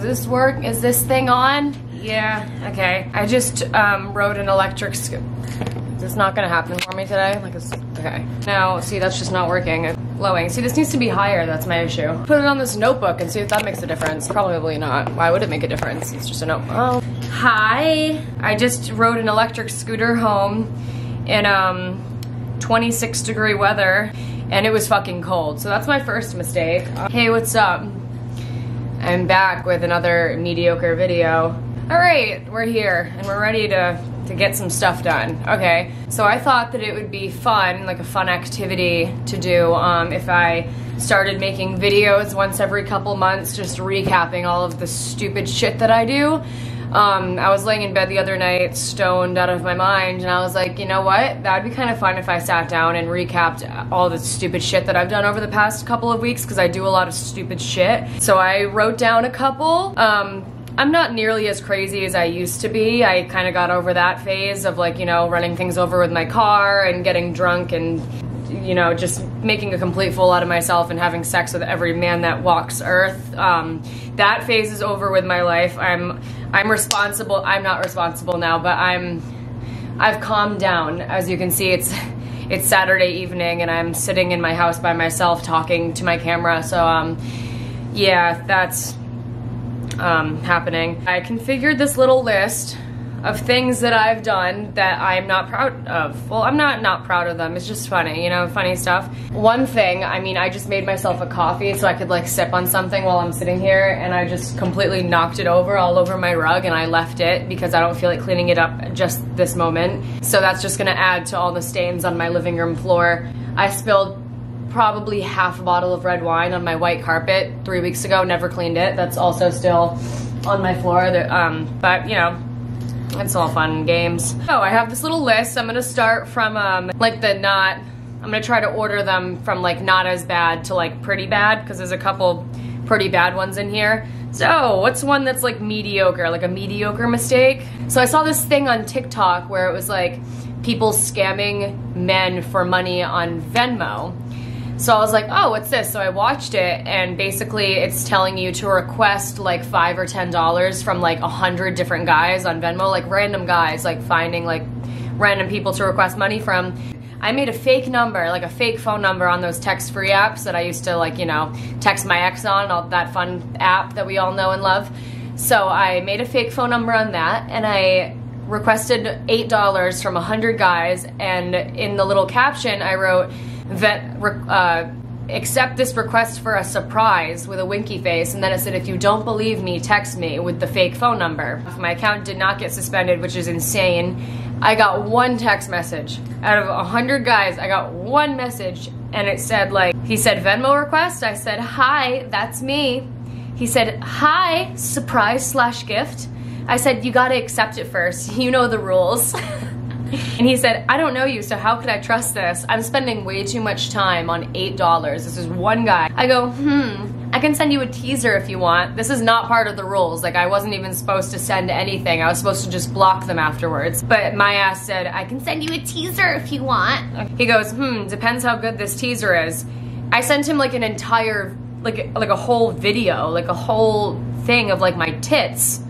this work? Is this thing on? Yeah, okay. I just rode an electric scooter. Is this not gonna happen for me today? Like, it's, okay. Now, see, that's just not working. Glowing. See, this needs to be higher, that's my issue. Put it on this notebook and see if that makes a difference. Probably not. Why would it make a difference? It's just a notebook. Oh. Hi. I just rode an electric scooter home in 26-degree weather, and it was fucking cold. So that's my first mistake. Hey, what's up? I'm back with another mediocre video. All right, we're here and we're ready to get some stuff done. Okay, so I thought that it would be fun, like a fun activity to do if I started making videos once every couple months, just recapping all of the stupid shit that I do. I was laying in bed the other night, stoned out of my mind, and I was like, you know what? That would be kind of fun if I sat down and recapped all the stupid shit that I've done over the past couple of weeks, because I do a lot of stupid shit. So I wrote down a couple. I'm not nearly as crazy as I used to be. I kind of got over that phase of, like, you know, running things over with my car and getting drunk and, you know, just making a complete fool out of myself and having sex with every man that walks earth. That phase is over with my life. I'm responsible. I'm not responsible now, but I've calmed down. As you can see, it's Saturday evening and I'm sitting in my house by myself talking to my camera. So yeah, that's happening. I configured this little list of things that I've done that I'm not proud of. Well, I'm not proud of them. It's just funny, you know, funny stuff. One thing, I mean, I just made myself a coffee so I could like sip on something while I'm sitting here, and I just completely knocked it over all over my rug, and I left it because I don't feel like cleaning it up just this moment. So that's just gonna add to all the stains on my living room floor. I spilled probably half a bottle of red wine on my white carpet 3 weeks ago, never cleaned it. That's also still on my floor. But, you know, it's all fun and games. So I have this little list. I'm gonna start from like the not, I'm gonna try to order them from like not as bad to like pretty bad, because there's a couple pretty bad ones in here. So what's one that's like mediocre, like a mediocre mistake? So I saw this thing on TikTok where it was like people scamming men for money on Venmo. So I was like, oh, what's this? So I watched it, and basically it's telling you to request like $5 or $10 from like 100 different guys on Venmo, like random guys, like finding like random people to request money from. I made a fake number, like a fake phone number on those text-free apps that I used to, like, you know, text my ex on, all that fun app that we all know and love. So I made a fake phone number on that, and I requested $8 from 100 guys, and in the little caption I wrote, accept this request for a surprise with a winky face, and then it said, if you don't believe me, text me, with the fake phone number. My account did not get suspended, which is insane. I got one text message. Out of 100 guys, I got one message, and it said, like, he said, Venmo request? I said, hi, that's me. He said, hi, surprise/gift. I said, you gotta accept it first. You know the rules. And he said, I don't know you, so how could I trust this? I'm spending way too much time on $8. This is one guy. I go, I can send you a teaser if you want. This is not part of the rules. Like, I wasn't even supposed to send anything. I was supposed to just block them afterwards. But my ass said, I can send you a teaser if you want. He goes, depends how good this teaser is. I sent him like an entire, like a whole video, like a whole thing of like my tits.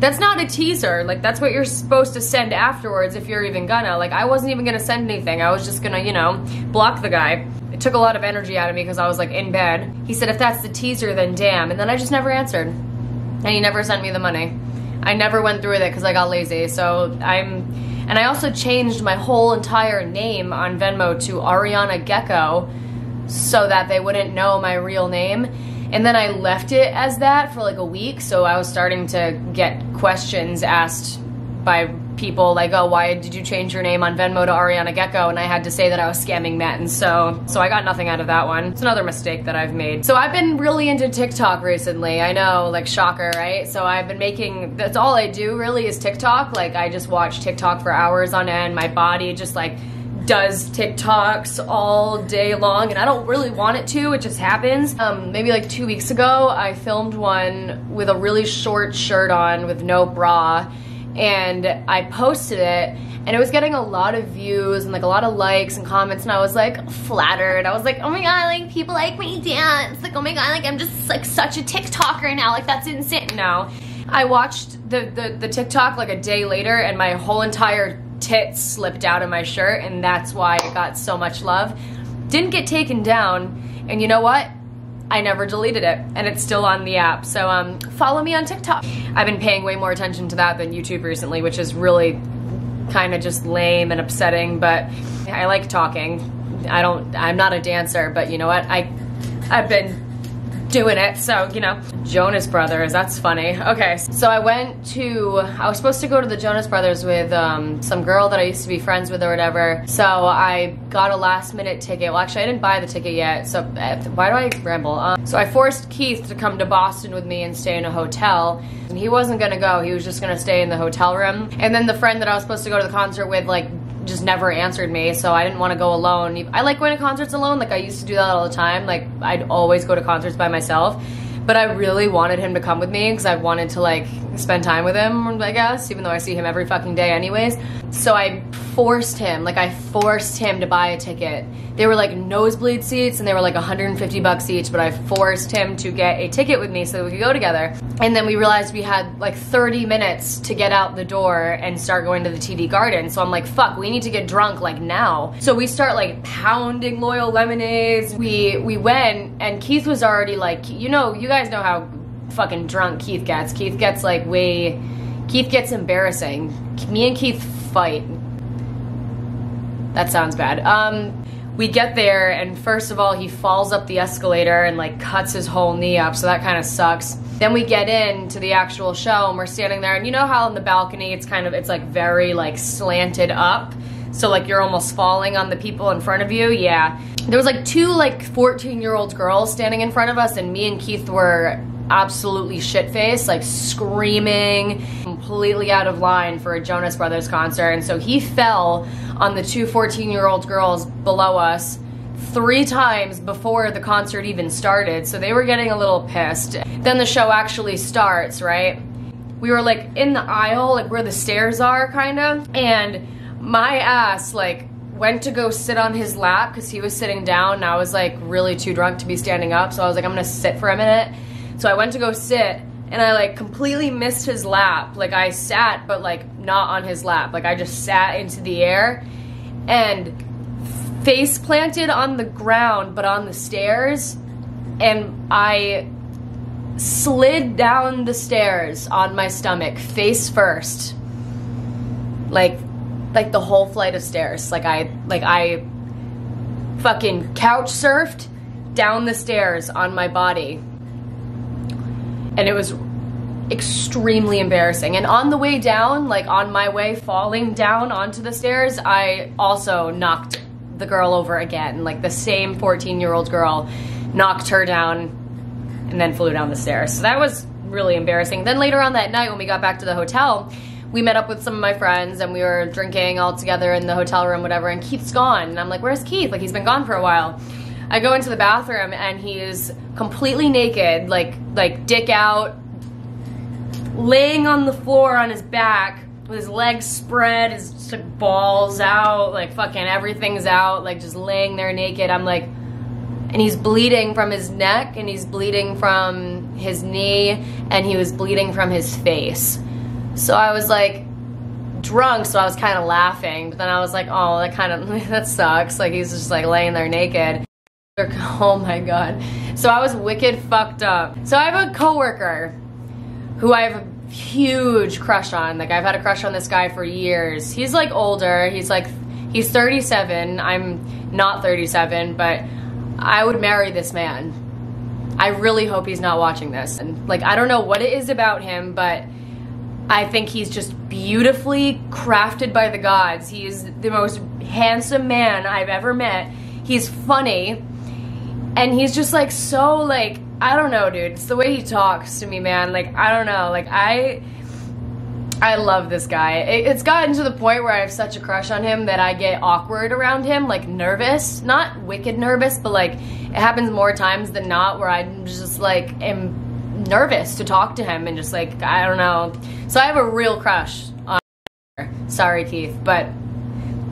That's not a teaser. Like, that's what you're supposed to send afterwards if you're even gonna. Like, I wasn't even gonna send anything. I was just gonna, you know, block the guy. It took a lot of energy out of me because I was like in bed. He said, if that's the teaser, then damn. And then I just never answered. And he never sent me the money. I never went through with it because I got lazy. So and I also changed my whole entire name on Venmo to Ariana Gecko so that they wouldn't know my real name. And then I left it as that for like a week, so I was starting to get questions asked by people like, oh, why did you change your name on Venmo to Ariana Gecko? And I had to say that I was scamming men, so I got nothing out of that one. It's another mistake that I've made. So I've been really into TikTok recently. I know, like, shocker, right? So I've been making, that's all I do really is TikTok. Like, I just watch TikTok for hours on end. My body just like does TikToks all day long, and I don't really want it to, it just happens. Maybe like 2 weeks ago, I filmed one with a really short shirt on with no bra, and I posted it, and it was getting a lot of views and like a lot of likes and comments, and I was like flattered. I was like, oh my god, like people like my dance, like oh my god, like I'm just like such a TikToker now, like that's insane. No, I watched the TikTok like a day later, and my whole entire tit slipped out of my shirt, and that's why it got so much love. Didn't get taken down, and you know what? I never deleted it, and it's still on the app. So follow me on TikTok. I've been paying way more attention to that than YouTube recently, which is really kind of just lame and upsetting, but I like talking. I'm not a dancer, but you know what? I've been doing it, so you know. Jonas Brothers, that's funny. Okay, so I was supposed to go to the Jonas Brothers with some girl that I used to be friends with or whatever, so I got a last minute ticket. Well, actually I didn't buy the ticket yet, so why do I ramble? So I forced Keith to come to Boston with me and stay in a hotel, and he wasn't gonna go, he was just gonna stay in the hotel room. And then the friend that I was supposed to go to the concert with like just never answered me, so I didn't want to go alone. I like going to concerts alone, like I used to do that all the time. Like I'd always go to concerts by myself, but I really wanted him to come with me because I wanted to like spend time with him, I guess, even though I see him every fucking day anyways. So I forced him to buy a ticket. They were like nosebleed seats, and they were like 150 bucks each, but I forced him to get a ticket with me so that we could go together. And then we realized we had like 30 minutes to get out the door and start going to the TD Garden. So I'm like, fuck, we need to get drunk like now. So we start like pounding Loyal Lemonades. We went, and Keith was already like, you know, you guys know how fucking drunk Keith gets. Keith gets embarrassing. Me and Keith fight. That sounds bad. We get there, and first of all, he falls up the escalator and like cuts his whole knee up, so that kind of sucks. Then we get into the actual show, and we're standing there, and you know how on the balcony it's like very like slanted up, so like you're almost falling on the people in front of you? Yeah. There was like two like 14-year-old girls standing in front of us, and me and Keith were absolutely shit-faced, like screaming, completely out of line for a Jonas Brothers concert. And so he fell on the two 14-year-old girls below us 3 times before the concert even started, so they were getting a little pissed. Then the show actually starts, right? We were like in the aisle, like where the stairs are, kinda, and my ass like went to go sit on his lap because he was sitting down, and I was like really too drunk to be standing up, so I was like, I'm gonna sit for a minute. So I went to go sit, and I like completely missed his lap. Like I sat, but like not on his lap. Like I just sat into the air and face planted on the ground, but on the stairs, and I slid down the stairs on my stomach, face first. Like the whole flight of stairs. Like I fucking couch surfed down the stairs on my body. And it was extremely embarrassing. And on the way down, like on my way falling down onto the stairs, I also knocked the girl over again. Like the same 14-year-old girl, knocked her down and then flew down the stairs. So that was really embarrassing. Then later on that night when we got back to the hotel, we met up with some of my friends, and we were drinking all together in the hotel room, whatever, and Keith's gone. And I'm like, where's Keith? Like, he's been gone for a while. I go into the bathroom, and he's completely naked, like dick out, laying on the floor on his back with his legs spread, his balls out, like fucking everything's out, like just laying there naked. I'm like, and he's bleeding from his neck, and he's bleeding from his knee, and he was bleeding from his face. So I was like drunk, so I was kind of laughing, but then I was like, oh, that sucks. Like he's just like laying there naked. Oh my god. So I was wicked fucked up. So I have a coworker who I have a huge crush on. Like I've had a crush on this guy for years. He's like older. He's 37. I'm not 37, but I would marry this man. I really hope he's not watching this. And like, I don't know what it is about him, but I think he's just beautifully crafted by the gods. He's the most handsome man I've ever met. He's funny. And he's just like so like, I don't know, dude. It's the way he talks to me, man. Like, I don't know. Like, I love this guy. It's gotten to the point where I have such a crush on him that I get awkward around him, like nervous. Not wicked nervous, but like it happens more times than not where I'm just like am nervous to talk to him and just like, I don't know. So I have a real crush Sorry, Keith, but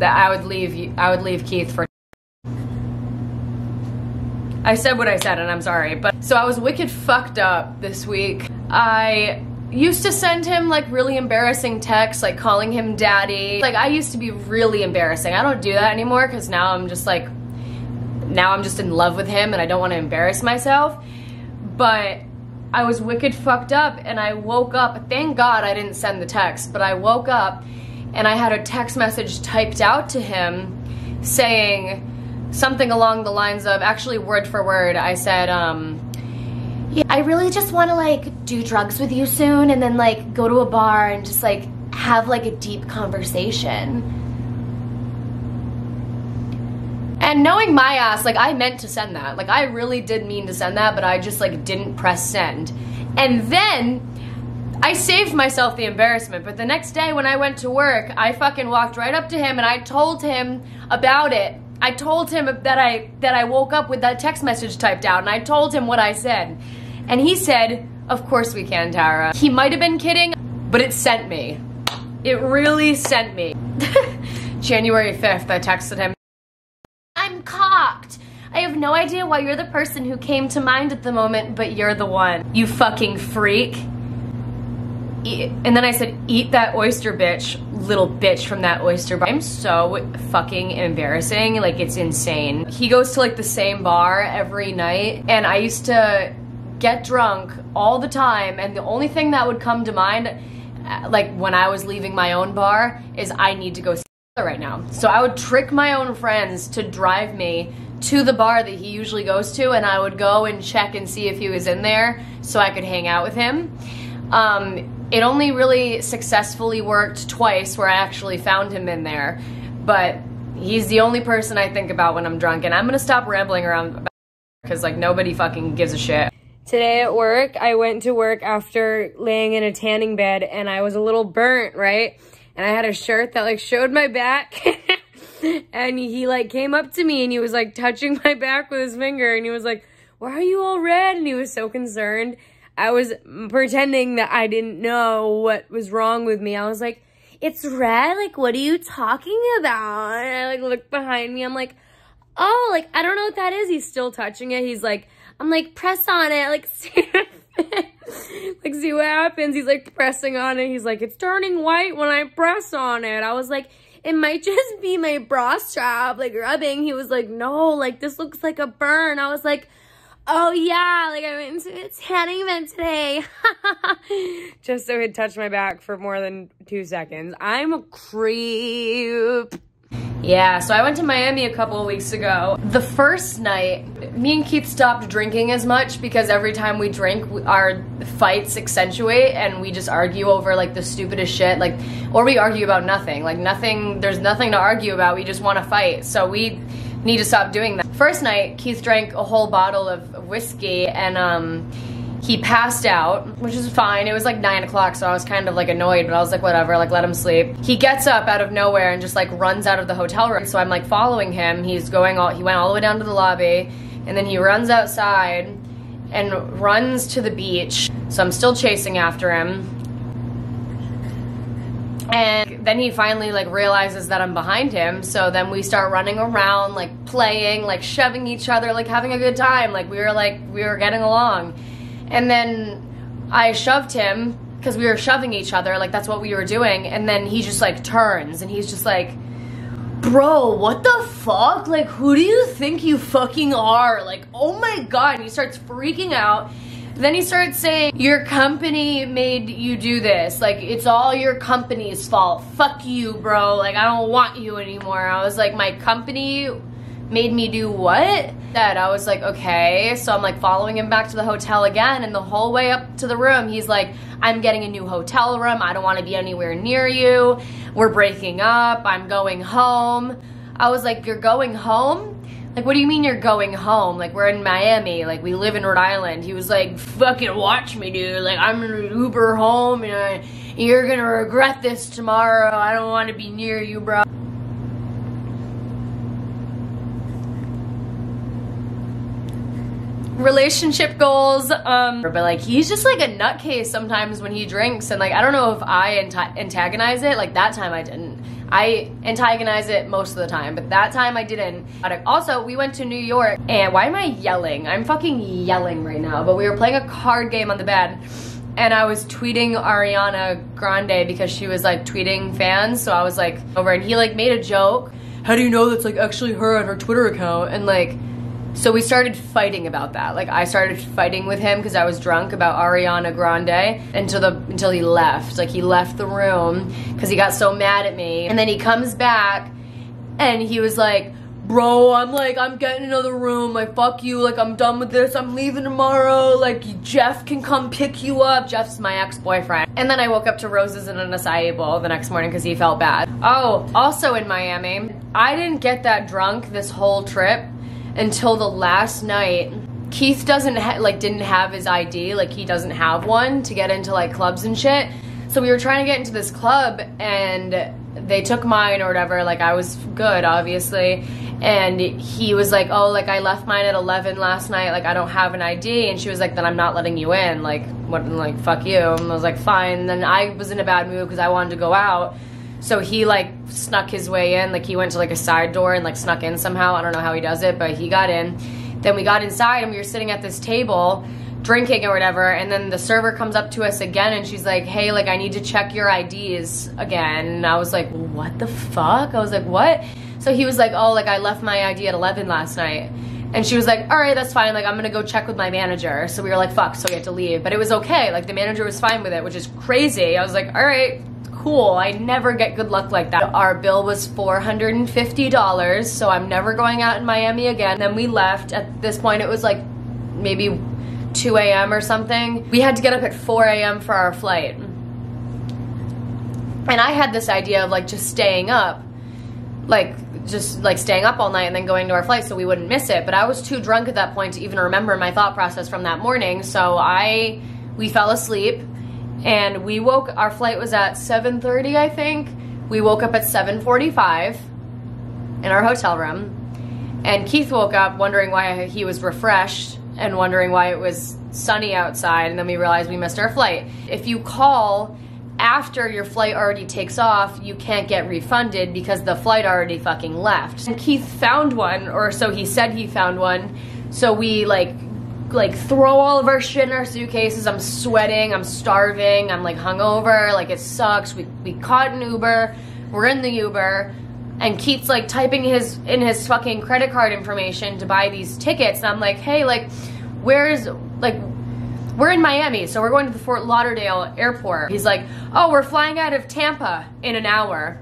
I would leave Keith for. I said what I said and I'm sorry, but so I was wicked fucked up this week. I used to send him like really embarrassing texts, like calling him daddy. Like I used to be really embarrassing. I don't do that anymore because now I'm just in love with him and I don't want to embarrass myself. But I was wicked fucked up and I woke up, thank God I didn't send the text, but I woke up and I had a text message typed out to him saying something along the lines of, actually word for word, I said, yeah, I really just want to like do drugs with you soon and then like go to a bar and just like have like a deep conversation. And knowing my ass, like I meant to send that. Like I really did mean to send that, but I just like didn't press send. And then I saved myself the embarrassment, but the next day when I went to work, I fucking walked right up to him and I told him about it. I told him that I woke up with that text message typed out and I told him what I said. And he said, of course we can, Tara. He might have been kidding, but it sent me. It really sent me. January 5th, I texted him. I'm cocked. I have no idea why you're the person who came to mind at the moment, but you're the one. You fucking freak. And then I said, eat that oyster, bitch, little bitch from that oyster bar. I'm so fucking embarrassing, like it's insane. He goes to like the same bar every night and I used to get drunk all the time and the only thing that would come to mind, like when I was leaving my own bar, is I need to go right now. So I would trick my own friends to drive me to the bar that he usually goes to and I would go and check and see if he was in there so I could hang out with him. It only really successfully worked twice where I actually found him in there, but he's the only person I think about when I'm drunk, and I'm gonna stop rambling around because like nobody fucking gives a shit. Today at work, I went to work after laying in a tanning bed and I was a little burnt, right? And I had a shirt that like showed my back and he like came up to me and he was like touching my back with his finger and he was like, why are you all red? And he was so concerned. I was pretending that I didn't know what was wrong with me. I was like, it's red? Like, what are you talking about? And I like looked behind me. I'm like, oh, like, I don't know what that is. He's still touching it. He's like, I'm like, press on it. Like, see, like, see what happens. He's like pressing on it. He's like, it's turning white when I press on it. I was like, it might just be my bra strap, like rubbing. He was like, no, like, this looks like a burn. I was like, oh yeah, like I went to a tanning event today. Just so he'd touch my back for more than 2 seconds. I'm a creep. Yeah, so I went to Miami a couple of weeks ago. The first night, me and Keith stopped drinking as much because every time we drink, our fights accentuate and we just argue over like the stupidest shit, like, or we argue about nothing. Like nothing, there's nothing to argue about, we just want to fight. So we need to stop doing that. First night, Keith drank a whole bottle of whiskey and he passed out, which is fine. It was like 9 o'clock, so I was kind of like annoyed, but I was like, whatever, like let him sleep. He gets up out of nowhere and just like runs out of the hotel room. So I'm like following him. He went all the way down to the lobby and then he runs outside and runs to the beach. So I'm still chasing after him. And then he finally like realizes that I'm behind him. So then we start running around, like playing, like shoving each other, like having a good time. Like we were getting along. And then I shoved him because we were shoving each other, like that's what we were doing. And then he just like turns and he's just like, bro, what the fuck? Like, who do you think you fucking are? Like, oh my God. And he starts freaking out. Then he starts saying, your company made you do this. Like, it's all your company's fault. Fuck you, bro. Like, I don't want you anymore. I was like, my company made me do what? That I was like, okay. So I'm like following him back to the hotel again, and the whole way up to the room, he's like, I'm getting a new hotel room. I don't want to be anywhere near you. We're breaking up. I'm going home. I was like, you're going home? Like, what do you mean you're going home? Like, we're in Miami. Like, we live in Rhode Island. He was like, fucking watch me, dude. Like, I'm gonna Uber home, and you're gonna regret this tomorrow. I don't want to be near you, bro. relationship goals, but like he's just like a nutcase sometimes when he drinks, and like I don't know if I antagonize it. Like that time I didn't. I antagonize it most of the time, but that time I didn't. Also, we went to New York, and why am I yelling? I'm fucking yelling right now, but we were playing a card game on the bed, and I was tweeting Ariana Grande because she was like tweeting fans, so I was like over, and he like made a joke. How do you know that's like actually her on her Twitter account? And like, so we started fighting about that. Like I started fighting with him because I was drunk about Ariana Grande until he left. Like he left the room because he got so mad at me. And then he comes back and he was like, bro, I'm getting another room. Like fuck you. Like I'm done with this. I'm leaving tomorrow. Like Jeff can come pick you up. Jeff's my ex-boyfriend. And then I woke up to roses in an acai bowl the next morning because he felt bad. Oh, also in Miami, I didn't get that drunk this whole trip until the last night. Keith didn't have his ID, like he doesn't have one to get into like clubs and shit. So we were trying to get into this club and they took mine or whatever. Like I was good, obviously. And he was like, oh, like I left mine at 11 last night. Like I don't have an ID. And she was like, then I'm not letting you in. Like what? Like fuck you. And I was like, fine. And then I was in a bad mood because I wanted to go out. So he like snuck his way in, like he went to like a side door and like snuck in somehow. I don't know how he does it, but he got in. Then we got inside and we were sitting at this table drinking or whatever, and then the server comes up to us again and she's like, hey, like I need to check your IDs again. And I was like, what the fuck? I was like, what? So he was like, oh, like I left my ID at 11 last night. And she was like, all right, that's fine. Like I'm gonna go check with my manager. So we were like, fuck, so we had to leave. But it was okay. Like the manager was fine with it, which is crazy. I was like, all right, cool. I never get good luck like that. Our bill was $450, so I'm never going out in Miami again. Then we left. At this point, it was like maybe 2 a.m. or something. We had to get up at 4 a.m. for our flight. And I had this idea of like just staying up, just staying up all night and then going to our flight so we wouldn't miss it. But I was too drunk at that point to even remember my thought process from that morning. So we fell asleep. And we woke, our flight was at 7:30, I think. We woke up at 7:45 in our hotel room. And Keith woke up wondering why he was refreshed and wondering why it was sunny outside. And then we realized we missed our flight. If you call after your flight already takes off, you can't get refunded because the flight already fucking left. And Keith found one, or so he said he found one. So we like throw all of our shit in our suitcases. I'm sweating, I'm starving, I'm like hungover, like it sucks. We caught an Uber, we're in the Uber, and Keith's like typing in his fucking credit card information to buy these tickets. And I'm like, hey, like we're in Miami, so we're going to the Fort Lauderdale airport. He's like, oh, we're flying out of Tampa in an hour.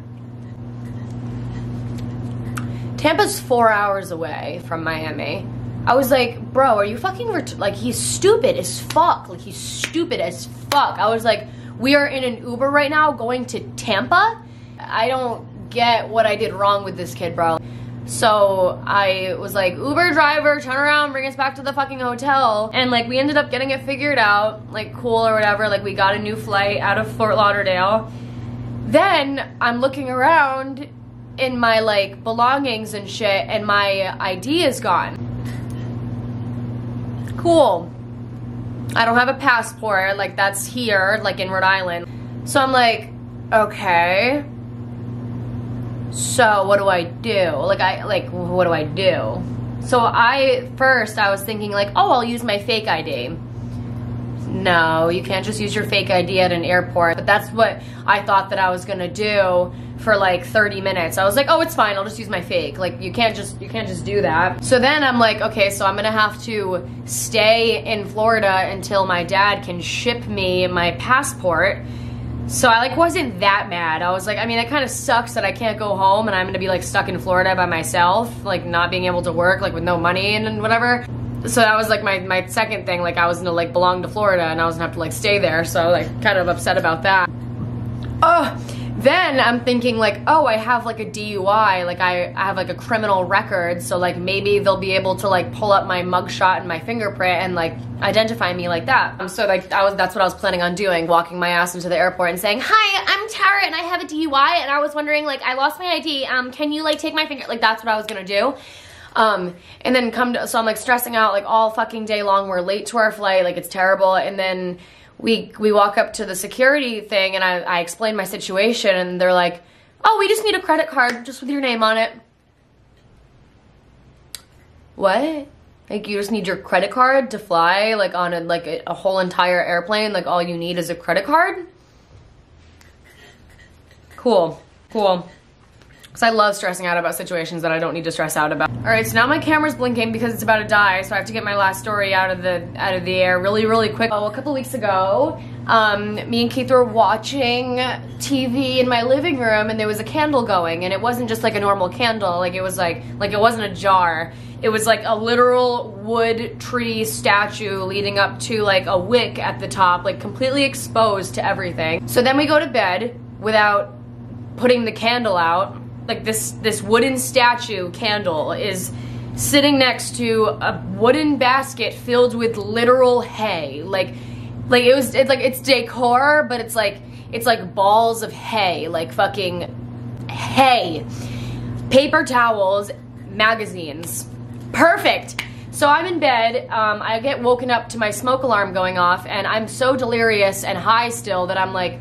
Tampa's 4 hours away from Miami. I was like, bro, are you fucking like, he's stupid as fuck. Like, he's stupid as fuck. I was like, we are in an Uber right now going to Tampa? I don't get what I did wrong with this kid, bro. So I was like, Uber driver, turn around, bring us back to the fucking hotel. And like, we ended up getting it figured out, like cool or whatever. Like we got a new flight out of Fort Lauderdale. Then I'm looking around in my like belongings and shit, and my ID is gone. Cool. I don't have a passport, like that's here, like in Rhode Island. So I'm like, okay. So what do I do? What do I do? So first I was thinking like, oh, I'll use my fake ID. No, you can't just use your fake ID at an airport. But that's what I thought that I was gonna do for like 30 minutes. I was like, oh, it's fine, I'll just use my fake. Like you can't just do that. So then I'm like, okay, so I'm gonna have to stay in Florida until my dad can ship me my passport. So I like wasn't that mad. I was like, I mean, it kind of sucks that I can't go home and I'm gonna be like stuck in Florida by myself, like not being able to work, like with no money and whatever. So that was like my second thing. Like I was gonna like belong to Florida and I was gonna have to like stay there. So like kind of upset about that. Then I'm thinking like, oh, I have like a DUI, like I have like a criminal record, so like maybe they'll be able to like pull up my mugshot and my fingerprint and like identify me like that. So like that's what I was planning on doing, walking my ass into the airport and saying, hi, I'm Tara and I have a DUI and I was wondering, like I lost my ID, can you like take my finger, like that's what I was gonna do. And then so I'm like stressing out like all fucking day long. We're late to our flight, like it's terrible. And then we walk up to the security thing and I explain my situation and they're like, oh, we just need a credit card just with your name on it. What? Like you just need your credit card to fly like on a whole entire airplane? Like all you need is a credit card? Cool. Because I love stressing out about situations that I don't need to stress out about. All right, so now my camera's blinking because it's about to die, so I have to get my last story out of the air really quick. Oh, a couple weeks ago, me and Keith were watching TV in my living room, and there was a candle going, and it wasn't just like a normal candle. Like it was like it wasn't a jar. It was like a literal wood tree statue leading up to like a wick at the top, like completely exposed to everything. So then we go to bed without putting the candle out. Like this wooden statue candle is sitting next to a wooden basket filled with literal hay. It's decor, but it's like balls of hay, like fucking hay. Paper towels, magazines. Perfect. So I'm in bed, I get woken up to my smoke alarm going off, and I'm so delirious and high still that I'm like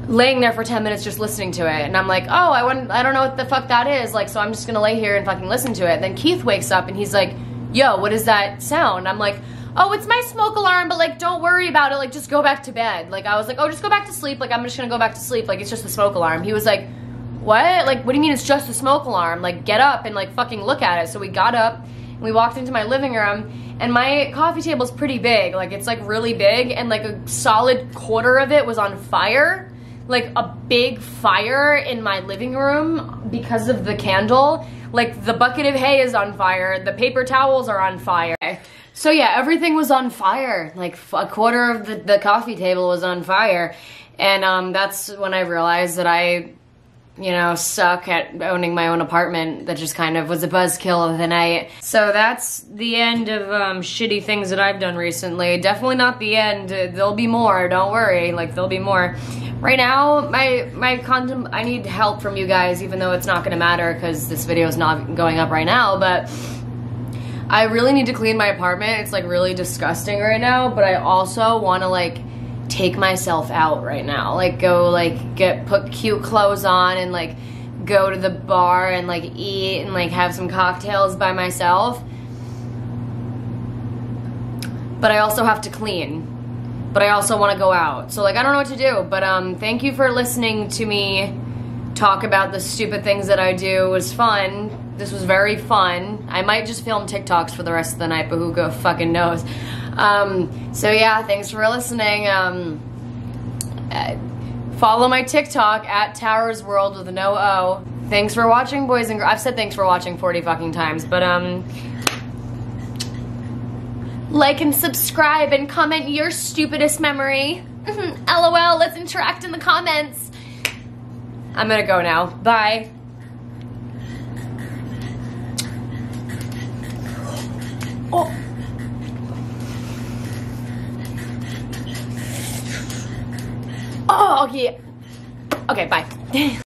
laying there for 10 minutes just listening to it. And I'm like, oh, I don't know what the fuck that is. Like, so I'm just gonna lay here and fucking listen to it. Then Keith wakes up and he's like, yo, what is that sound? I'm like, oh, it's my smoke alarm, but like, don't worry about it. Like, just go back to bed. Like, I was like, oh, just go back to sleep. Like, I'm just gonna go back to sleep. Like, it's just the smoke alarm. He was like, what? Like, what do you mean it's just the smoke alarm? Like, get up and like fucking look at it. So we got up and we walked into my living room, and my coffee table's pretty big. Like, it's like really big, and like a solid quarter of it was on fire. Like a big fire in my living room because of the candle. Like the bucket of hay is on fire, the paper towels are on fire. So yeah, everything was on fire. Like a quarter of the coffee table was on fire. And that's when I realized that I, you know, suck at owning my own apartment. That just kind of was a buzzkill of the night. So that's the end of shitty things that I've done recently. Definitely not the end. There'll be more, don't worry. Like there'll be more. Right now, I need help from you guys, even though it's not gonna matter because this video is not going up right now, but I really need to clean my apartment. It's like really disgusting right now, but I also wanna like take myself out right now. Like go like put cute clothes on and like go to the bar and like eat and like have some cocktails by myself. But I also have to clean. But I also want to go out. So like I don't know what to do, but thank you for listening to me talk about the stupid things that I do. It was fun. This was very fun. I might just film TikToks for the rest of the night, but who fucking knows. So yeah, thanks for listening. Follow my TikTok at Towers World with no O. Thanks for watching, boys and girls. I've said thanks for watching 40 fucking times, but like and subscribe and comment your stupidest memory. LOL, let's interact in the comments. I'm gonna go now. Bye. Oh. Oh, yeah. Okay, bye.